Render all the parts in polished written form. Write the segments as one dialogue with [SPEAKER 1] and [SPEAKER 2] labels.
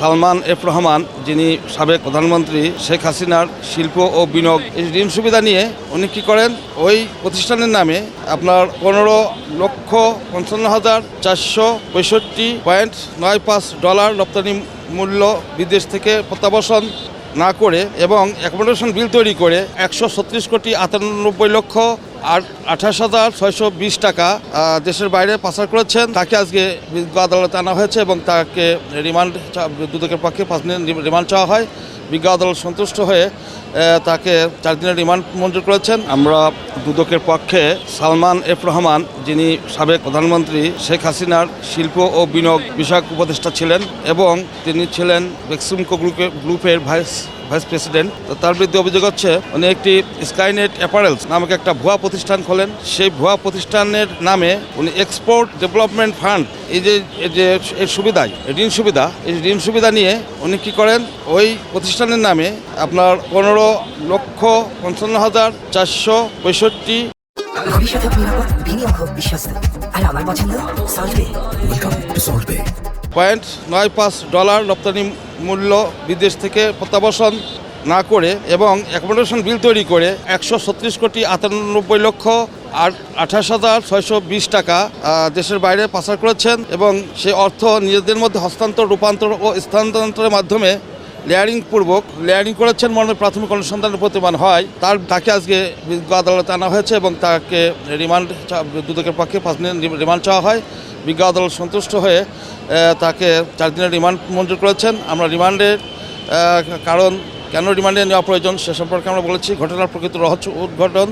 [SPEAKER 1] Salman F Rahman, যিনি সাবেক প্রধানমন্ত্রী শেখ হাসিনার শিল্প ও বিনিয়োগ এই ঋণ সুবিধা নিয়ে উনি কী করেন, ওই প্রতিষ্ঠানের নামে আপনার 15,465.95 রপ্তানি মূল্য বিদেশ থেকে প্রত্যাবাসন না করে এবং অ্যাকোমোডেশন বিল তৈরি করে 136,98,28,620 টাকা দেশের বাইরে পাচার করেছেন। তাকে আজকে বিজ্ঞ আদালতে আনা হয়েছে এবং তাকে দুদকের পক্ষে 5 দিনের রিমান্ড চাওয়া হয়। বিজ্ঞ আদালত সন্তুষ্ট হয়ে তাকে 4 দিনের রিমান্ড মঞ্জুর করেছেন। আমরা দুদকের পক্ষে সালমান এফ রহমান, যিনি সাবেক প্রধানমন্ত্রী শেখ হাসিনার শিল্প ও বিনিয়োগ বিষয়ক উপদেষ্টা ছিলেন এবং তিনি ছিলেন বেক্সিমকো গ্রুপের ভাইস প্রেসিডেন্ট। তো তার বিরুদ্ধে অভিযোগ হচ্ছে উনি একটি স্কাইনেট অ্যাপারেলস নামক একটা ভুয়া প্রতিষ্ঠান খোলেন। সেই ভুয়া প্রতিষ্ঠানের নামে উনি এক্সপোর্ট ডেভেলপমেন্ট ফান্ড এই যে ঋণ সুবিধা নিয়ে উনি কী করেন, ওই প্রতিষ্ঠানের নামে আপনার 15,55,465
[SPEAKER 2] ভবিষ্যতে নিরাপদ বিনিয়োগ হোক বিশ্বস্ত আর আমার পছন্দ সল্টবে। Welcome to সল্টবে।
[SPEAKER 1] $0.95 রপ্তানি মূল্য বিদেশ থেকে প্রত্যাবাসন না করে এবং অ্যাকোমোডেশন বিল তৈরি করে 136,98,28,620 টাকা দেশের বাইরে পাচার করেছেন এবং সেই অর্থ নিজেদের মধ্যে হস্তান্তর, রূপান্তর ও স্থানান্তরের মাধ্যমে লেয়ারিং করেছেন মর্মে প্রাথমিক অনুসন্ধানের প্রতিমান হয়। তাকে আজকে বিজ্ঞ আদালতে আনা হয়েছে এবং তাকে দুদকের পক্ষে 5 দিনের রিমান্ড চাওয়া হয়। বিজ্ঞ আদালত সন্তুষ্ট হয়ে তাকে 4 দিনের রিমান্ড মঞ্জুর করেছেন। আমরা রিমান্ডের কারণ কেন রিমান্ডে নেওয়া প্রয়োজন সে সম্পর্কে আমরা বলেছি। ঘটনার প্রকৃত রহস্য উদ্ঘাটন,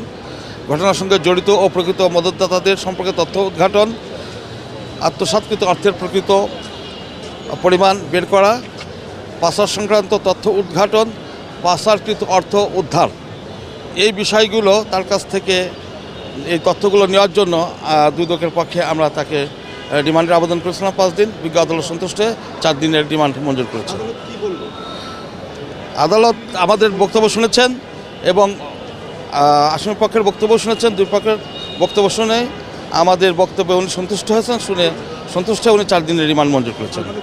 [SPEAKER 1] ঘটনার সঙ্গে জড়িত ও প্রকৃত মদতদাতাদের সম্পর্কে তথ্য উদ্ঘাটন, আত্মসাৎকৃত অর্থের প্রকৃত পরিমাণ বের করা, পাচার সংক্রান্ত তথ্য উদ্ঘাটন, পাচারকৃত অর্থ উদ্ধার, এই বিষয়গুলো তার কাছ থেকে এই তথ্যগুলো নেওয়ার জন্য দুদকের পক্ষে আমরা তাকে রিমান্ডের আবেদন করেছিলাম 5 দিন। বিজ্ঞ আদালত সন্তুষ্ট হয়ে 4 দিনের রিমান্ড মঞ্জুর করেছে। আদালত আমাদের বক্তব্য শুনেছেন এবং আসামি পক্ষের বক্তব্য শুনেছেন। 2 পক্ষের বক্তব্য শুনে আমাদের বক্তব্যে উনি সন্তুষ্ট হয়েছেন। সন্তুষ্ট হয়ে উনি 4 দিনের রিমান্ড মঞ্জুর করেছেন।